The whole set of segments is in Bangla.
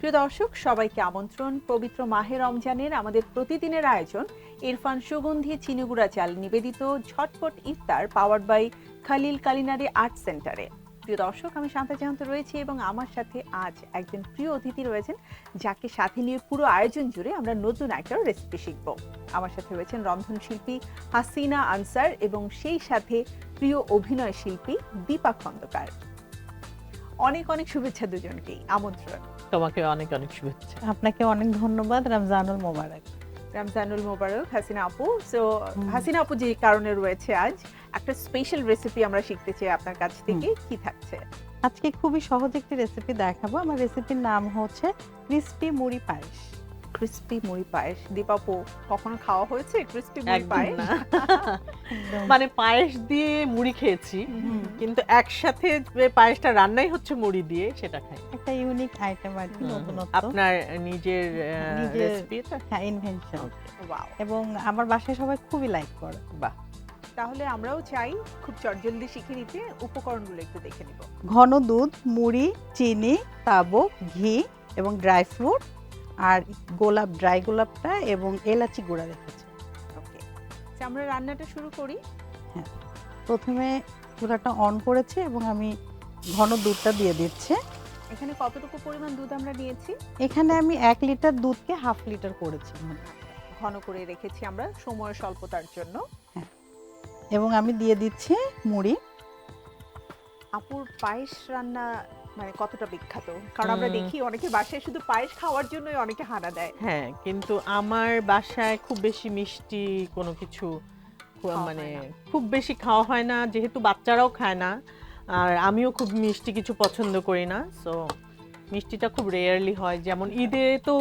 প্রিয় দর্শক, সবাইকে আমন্ত্রণ পবিত্র মাহে রমজানের আমাদের প্রতিদিনের আয়োজন ইরফান সুগন্ধি চিনিগুড়া চাল নিবেদিত ঝটপট ইফতার powered by Khalil culinary art সেন্টারে। প্রিয় দর্শক, আমি শান্তা জাহান্ত রয়েছি এবং আমার সাথে আজ একজন প্রিয় অতিথি রয়েছেন, যাকে সাথে নিয়ে পুরো আয়োজন জুড়ে আমরা নতুন একটা রেসিপি শিখব। আমার সাথে রয়েছেন রন্ধনশিল্পী হাসিনা আনসার এবং সেই সাথে প্রিয় অভিনয় শিল্পী দীপা খন্দকার। অনেক অনেক শুভেচ্ছা দুজনকেই, আমন্ত্রণ। তোমাকে অনেক অনেক শুভেচ্ছা। আপনাকে অনেক ধন্যবাদ। রমজানুল মোবারক। রমজানুল মোবারক হাসিনা আপু। সো হাসিনা আপু, যে কারণে রয়েছে আজ একটা স্পেশাল রেসিপি আমরা শিখতে চাই আপনার কাছ থেকে, কি থাকছে? আজকে খুবই সহজ একটি রেসিপি দেখাবো। আমার রেসিপির নাম হচ্ছে ক্রিসপি মুড়ি পায়েস। ক্রিসপি মুড়ি পায়েস। দীপা আপু, কখনো খাওয়া হয়েছে ক্রিসপি মুড়ি একদম পায়েস? না। মানে পায়েস দিয়ে মুড়ি খেয়েছি, কিন্তু একসাথে যে পায়েসটা রান্নাই হচ্ছে মুড়ি দিয়ে, সেটা খাই। একটা ইউনিক আইটেম আর কি, নতুনত্ব। আপনার নিজের নিজের রেসিপি এটা? হ্যাঁ, ইনভেনশন। ওয়াও। এবং আমার বাসায় সবাই খুবই লাইক করে। বাহ। তাহলে আমরাও চাই খুব চটজলদি শিখে নিতে। উপকরণগুলো একটু দেখে নিব। ঘন দুধ, মুড়ি, চিনি, তাবক, ঘি এবং ড্রাই ফ্রুট, আর গোলাপ, ড্রাই গোলাপটা এবং এলাচি গুঁড়া রেখেছি। ওকে, আমরা রান্নাটা শুরু করি। প্রথমে চুলাটা অন করেছি এবং আমি ঘন দুধটা দিয়ে দিচ্ছি। এখানে কতটুকু পরিমাণ দুধ আমরা নিয়েছি? এখানে আমি 1 লিটার দুধকে হাফ লিটার করেছি ঘন করে রেখেছি আমরা সময় স্বল্পতার জন্য। এবং আমি দিয়ে দিচ্ছি মুড়ি। আপুর পায়েস রান্না মানে কতটা বিখ্যাত? কারণ আমরা দেখি অনেকে বাসায় শুধু পায়েস খাওয়ার জন্যই অনেকে হানা দেয়। হ্যাঁ, কিন্তু আমার বাসায় খুব বেশি মিষ্টি কোনো কিছু মানে খুব বেশি খাওয়া হয় না, যেহেতু বাচ্চারাও খায় না, আর আমিও খুব মিষ্টি কিছু পছন্দ করি না। সো মিষ্টিটা খুব রেয়ারলি হয়। যেমন ঈদে তো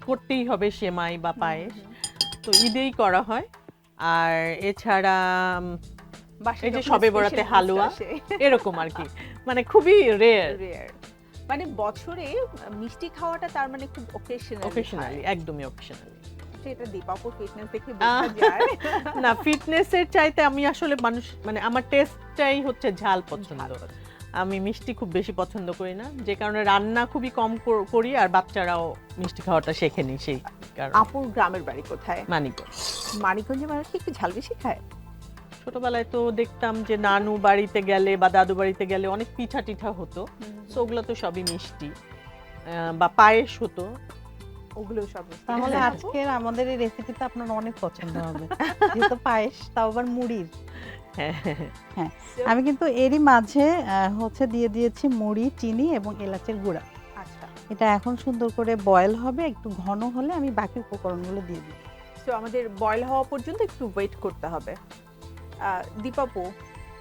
করতেই হবে সেমাই বা পায়েস, তো ঈদেই করা হয়। আর এছাড়া এই যে সবে বরাতে হালুয়া, এরকম আর কি, মানে খুবই রেয়ার। মানে বছরে মিষ্টি খাওয়াটা তার মানে খুব অকেশনালি, একদমই অকেশনালি। এটা দীপাপুর ফিটনেস দেখে বোঝা যায়। না, ফিটনেসের চাইতে আমি আসলে মানুষ মানে আমার টেস্টটাই হচ্ছে ঝাল পছন্দ। আমি মিষ্টি খুব বেশি পছন্দ করি না, যে কারণে রান্না খুবই কম করি, আর বাচ্চারাও মিষ্টি খাওয়াটা শেখেনি সেই কারণে। আপুর গ্রামের বাড়ি কোথায়? মানিকগঞ্জ। মানিকগঞ্জে মানুষ কি একটু ঝাল বেশি খায়? ছোটবেলায় তো দেখতাম যে নানু বাড়িতে গেলে বা দাদু বাড়িতে গেলে অনেক পিঠা টিঠা হতো, সো ওগুলো তো সবই মিষ্টি, বা পায়েস হতো, ওগুলো সব। তাহলে আজকের আমাদের এই রেসিপিটা আপনার অনেক পছন্দ হবে, যেহেতু পায়েস, তাও আবার মুড়ির। হ্যাঁ, আমি কিন্তু এরই মাঝে হচ্ছে দিয়ে দিয়েছি মুড়ি, চিনি এবং এলাচের গুঁড়া। আচ্ছা, এটা এখন সুন্দর করে বয়েল হবে, একটু ঘন হলে আমি বাকি উপকরণগুলো দিয়ে দিই। তো আমাদের বয়েল হওয়া পর্যন্ত একটু ওয়েট করতে হবে। দীপাপু,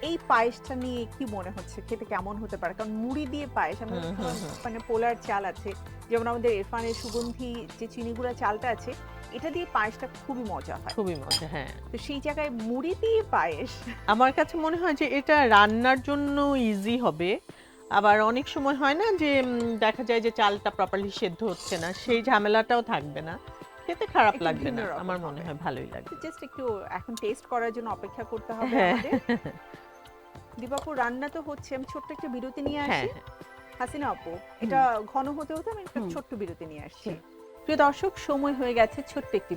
এই পায়েসটা নিয়ে কি মনে হচ্ছে, খেতে কেমন হতে পারে? কারণ মুড়ি দিয়ে পায়েস, আমাদের মানে পোলার চাল আছে, যেমন আমাদের ইরফানের সুগন্ধি যে চিনিগুড়া চালটা আছে, এটা দিয়ে পায়েসটা খুবই মজা হয়, খুবই মজা। হ্যাঁ, তো সেই জায়গায় মুড়ি দিয়ে পায়েস আমার কাছে মনে হয় যে এটা রান্নার জন্য ইজি হবে। আবার অনেক সময় হয় না যে দেখা যায় যে চালটা প্রপারলি সেদ্ধ হচ্ছে না, সেই ঝামেলাটাও থাকবে না, খেতে খারাপ লাগবে না, আমার মনে হয় ভালোই লাগবে। জাস্ট একটু এখন টেস্ট করার জন্য অপেক্ষা করতে হবে আমাদের। দীপাপু, রান্না তো হচ্ছে, আমি ছোট্ট একটা বিরতি নিয়ে আসি। হাসিনা আপু, এটা ঘন হতে হতে আমি একটা ছোট্ট বিরতি নিয়ে আসছি। প্রিয় দর্শক, সময় হয়ে গেছে ছোট্ট একটি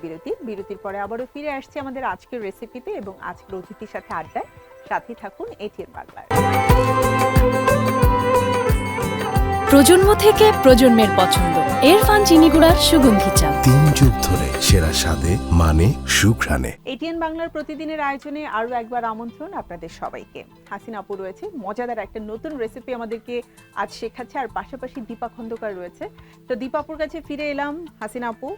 বিরতির পরে আবারও ফিরে আসছি আমাদের আজকের রেসিপিতে এবং আজকের অতিথির সাথে আড্ডায়। সাথে থাকুন এটিএন বাংলায়। প্রজন্ম থেকে প্রজন্মের পছন্দ ইরফান চিনিগুড়ার সুগন্ধি চা, 3 যুগ ধরে সেরা স্বাদে, মানে সুঘ্রাণে। এটিএন বাংলার প্রতিদিনের আয়োজনে আরো একবার আমন্ত্রণ আপনাদের সবাইকে। হাসিনা আপু রয়েছে, মজাদার একটা নতুন রেসিপি আমাদেরকে আজ শেখাচ্ছে, আর পাশাপাশি দীপা খন্দকার রয়েছে। তো দীপা আপুর কাছে ফিরে এলাম। হাসিনা আপু,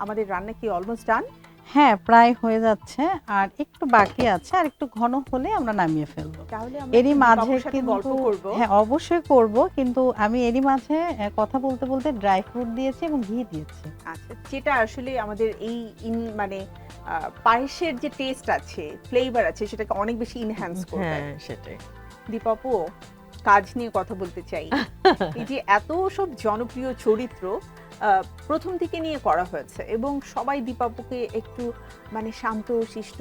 আমাদের রান্না কি অলমোস্ট ডান? হ্যাঁ, প্রায় হয়ে যাচ্ছে, আর একটু বাকি আছে, আর একটু ঘন হলে আমরা নামিয়ে ফেলবো। তাহলে এরই মাঝে কিন্তু গল্প করব। হ্যাঁ, অবশ্যই করব, কিন্তু আমি এরই মাঝে কথা বলতে বলতে ড্রাই ফ্রুট দিয়েছি এবং ঘি দিয়েছি। আচ্ছা, যেটা আসলে আমাদের এই মানে পায়েসের যে টেস্ট আছে, ফ্লেভার আছে, সেটাকে অনেক বেশি ইনহ্যান্স করবে। হ্যাঁ, সেটাই। দীপাপু, কাজ নিয়ে কথা বলতে চাই। এই যে এত সব জনপ্রিয় চরিত্র, প্রথম দিকে নিয়ে করা হয়েছে এবং সবাই দীপাপুকে একটু মানে শান্ত শিষ্ট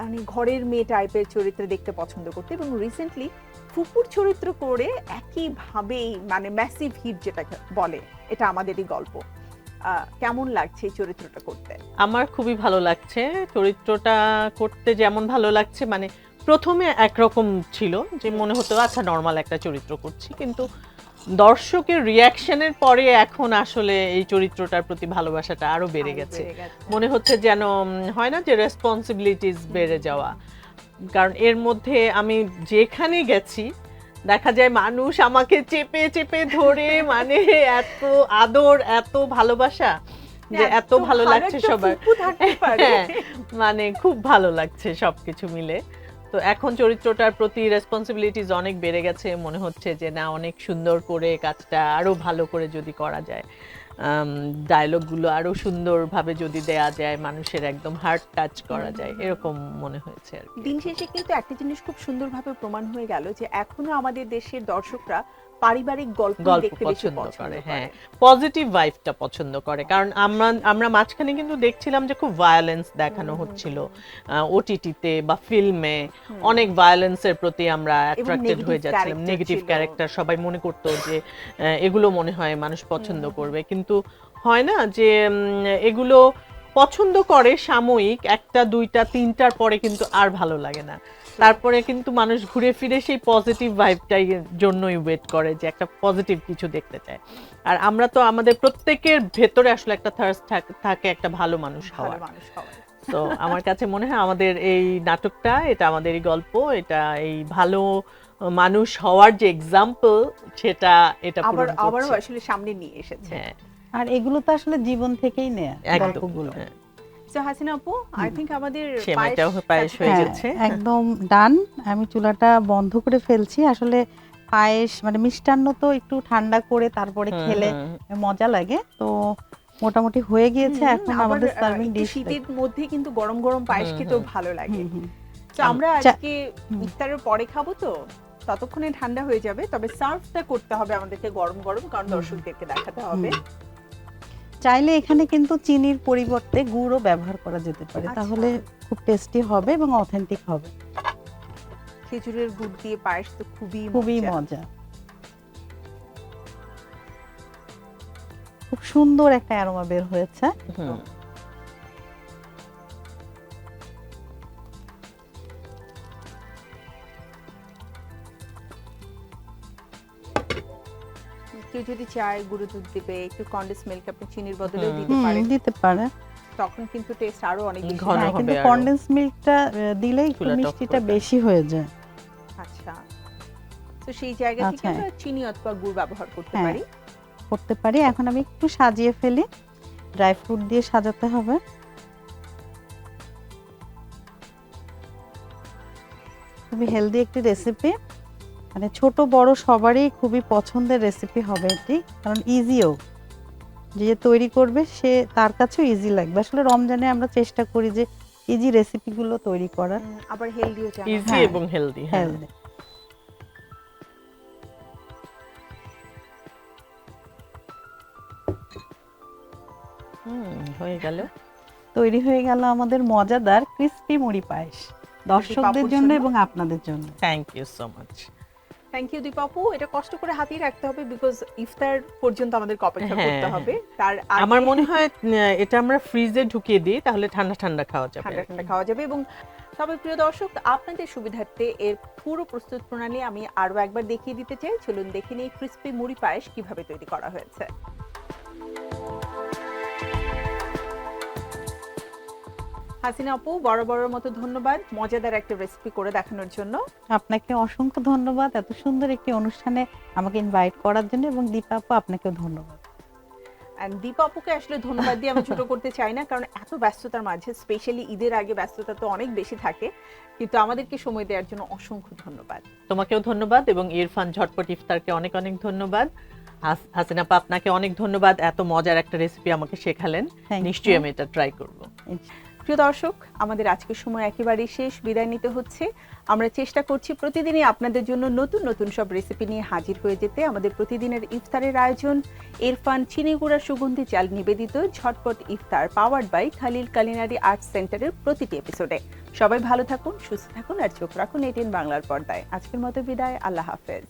মানে ঘরের মেয়ে টাইপের চরিত্রে দেখতে পছন্দ করতে, এবং রিসেন্টলি ফুপুর চরিত্র করে একইভাবেই মানে ম্যাসিভ হিট যেটাকে বলে, এটা আমাদেরই গল্প। কেমন লাগছে এই চরিত্রটা করতে? আমার খুবই ভালো লাগছে চরিত্রটা করতে, যেমন ভালো লাগছে মানে প্রথমে একরকম ছিল যে মনে হতো আচ্ছা নর্মাল একটা চরিত্র করছি, কিন্তু দর্শকের রিয়াকশনের পরে এখন আসলে এই চরিত্রটার প্রতি ভালোবাসাটা আরো বেড়ে গেছে। মনে হচ্ছে যেন হয় না যে রেসপন্সিবিলিটিস বেড়ে যাওয়া, কারণ এর মধ্যে আমি যেখানে গেছি দেখা যায় মানুষ আমাকে চেপে চেপে ধরে মানে এত আদর এত ভালোবাসা যে এত ভালো লাগছে সবার। হ্যাঁ, মানে খুব ভালো লাগছে সবকিছু মিলে। তো এখন চরিত্রটার প্রতি রেসপন্সিবিলিটিস অনেক বেড়ে গেছে, মনে হচ্ছে যে না অনেক সুন্দর করে কাজটা আরো ভালো করে যদি করা যায়, ডায়লগগুলো আরো সুন্দরভাবে যদি দেয়া যায়, মানুষের একদম হার্ট টাচ করা যায়, এরকম মনে হয়েছে আর কি। দিন শেষে কিন্তু একটা জিনিস খুব সুন্দরভাবে প্রমাণ হয়ে গেল যে এখনো আমাদের দেশের দর্শকরা পারিবারিক গল্প দেখতে বেশি পছন্দ পছন্দ করে, করে। হ্যাঁ পজিটিভ ভাইবটা পছন্দ করে, কারণ আমরা মাঝখানে কিন্তু দেখছিলাম যে খুব ভায়োলেন্স দেখানো হচ্ছিল ওটিটিতে বা ফিল্মে, অনেক ভায়োলেন্সের প্রতি আমরা অ্যাট্রাক্টেড হয়ে যাচ্ছিলাম, নেগেটিভ ক্যারেক্টার সবাই মনে করতো যে এগুলো মনে হয় মানুষ পছন্দ করবে, কিন্তু হয় না যে এগুলো পছন্দ করে সাময়িক, একটা দুইটা তিনটার পরে কিন্তু আর ভালো লাগে না, তারপরে কিন্তু মানুষ ঘুরে ফিরে সেই পজিটিভ ভাইবটাই জন্যই ওয়েট করে যে একটা পজিটিভ কিছু দেখতে চায়। আর আমরা তো আমাদের প্রত্যেকের ভেতরে আসলে একটা থার্স্ট থাকে একটা ভালো মানুষ হওয়ার। তো আমার কাছে মনে হয় আমাদের এই নাটকটা, এটা আমাদের এই গল্প, এটা এই ভালো মানুষ হওয়ার যে এক্সাম্পল সেটা এটা পূরণ করছে। আবারও আসলে সামনে নিয়ে এসেছে। হ্যাঁ, আর এগুলো তো আসলে জীবন থেকেই নেয়া একদম। গল্পগুলো। হ্যাঁ। সো হাসিনা আপু, আই থিংক আমাদের সেমাইটাও পায়েস হয়ে হ্যাঁ, গেছে। একদম ডান। আমি চুলাটা বন্ধ করে ফেলছি। আসলে পায়েস মানে মিষ্টান্ন তো একটু ঠান্ডা করে তারপরে খেলে মজা লাগে, তো মোটামুটি হয়ে গিয়েছে। এখন আমাদের সার্ভিং ডিশ। শীতের মধ্যে কিন্তু গরম গরম পায়েস খেতেও ভালো লাগে। তো আমরা আচ্ছা। আজকে ইফতারের পরে খাবো, তো ততক্ষণে ঠান্ডা হয়ে যাবে, তবে সার্ভটা করতে হবে আমাদেরকে গরম গরম, কারণ দর্শকদেরকে দেখাতে হবে। চাইলে এখানে কিন্তু চিনির পরিবর্তে গুড়ও ব্যবহার করা যেতে পারে, আচ্ছা। তাহলে খুব টেস্টি হবে এবং অথেন্টিক হবে। খেজুরের গুড় দিয়ে পায়েস তো খুবই মজা। খুব সুন্দর একটা অ্যারোমা বের হয়েছে। কেউ যদি চায় গুঁড়ো দুধ দিবে, একটু কন্ডেন্স মিল্ক আপনি চিনির বদলেও দিতে পারে, তখন কিন্তু টেস্ট আরো অনেক বেশি ঘন হয়। হবে কিন্তু আরো। কন্ডেন্স মিল্কটা দিলে একটু চুলাটা মিষ্টিটা হবে। বেশি হয়ে যায়। আচ্ছা, তো সেই জায়গা থেকে আচ্ছা। আমরা চিনি অথবা গুড় ব্যবহার করতে হ্যাঁ। পারি। এখন আমি একটু সাজিয়ে ফেলি, ড্রাই ফ্রুট দিয়ে সাজাতে হবে। খুবই হেলদি একটি রেসিপি, মানে ছোট বড় সবারই খুবই পছন্দের রেসিপি হবে এটি, কারণ ইজিও, যে তৈরি করবে সে তার কাছেও ইজি লাগবে। আসলে রমজানে আমরা চেষ্টা করি যে ইজি রেসিপিগুলো তৈরি করার, আবার হেলদিও চাই। ইজি হ্যাঁ। এবং হেলদি। হেলদি। হয়ে গেল, তৈরি হয়ে গেল আমাদের মজাদার ক্রিস্পি মুড়ি পায়েস, দর্শকদের পাপুর জন্য জন্য। এবং আপনাদের জন্য। Thank you so much. Thank you দীপাপু, এটা কষ্ট করে হাতিয়ে রাখতে হবে বিকজ ইফতার পর্যন্ত আমাদেরকে অপেক্ষা হ্যাঁ, করতে হবে। তার আমার মনে হয় এটা আমরা ফ্রিজে ঢুকিয়ে দিই, তাহলে ঠান্ডা ঠান্ডা খাওয়া যাবে। ঠান্ডা ঠান্ডা খাওয়া যাবে। এবং তবে প্রিয় দর্শক, আপনাদের সুবিধার্থে এর পুরো প্রস্তুত প্রণালী আমি আরো একবার দেখিয়ে দিতে চাই। চলুন দেখে নিই ক্রিস্পি মুড়ি পায়েস কিভাবে তৈরি করা হয়েছে। হাসিনা আপু, বরাবরের মতো ধন্যবাদ মজাদার একটা রেসিপি করে দেখানোর জন্য। আপনাকে অসংখ্য ধন্যবাদ এত সুন্দর একটি অনুষ্ঠানে আমাকে ইনভাইট করার জন্য, এবং দীপা আপু আপনাকেও ধন্যবাদ। এন্ড দীপা আপুকে আসলে ধন্যবাদ দিয়ে আমি ছোট করতে চাই না, কারণ এত ব্যস্ততার মাঝে, স্পেশালি ঈদের আগে ব্যস্ততা তো অনেক বেশি থাকে, কিন্তু আমাদেরকে সময় দেওয়ার জন্য অসংখ্য ধন্যবাদ। তোমাকেও ধন্যবাদ, এবং ইরফান ঝটপট ইফতারকে অনেক অনেক ধন্যবাদ। হাসিনা আপা, আপনাকে অনেক ধন্যবাদ, এত মজার একটা রেসিপি আমাকে শেখালেন, Thank you. নিশ্চয়ই আমি এটা ট্রাই করব। প্রিয় দর্শক, আমাদের আজকের সময় একেবারেই শেষ, বিদায় নিতে হচ্ছে। আমরা চেষ্টা করছি প্রতিদিনই আপনাদের জন্য নতুন নতুন সব রেসিপি নিয়ে হাজির হয়ে যেতে। আমাদের প্রতিদিনের ইফতারের আয়োজন ইরফান চিনিগুড়া সুগন্ধি চাল নিবেদিত ঝটপট ইফতার powered by Khalil culinary art সেন্টারের প্রতিটি এপিসোডে। সবাই ভালো থাকুন, সুস্থ থাকুন আর চোখ রাখুন এটিএন বাংলার পর্দায়। আজকের মতো বিদায়, আল্লাহ হাফেজ।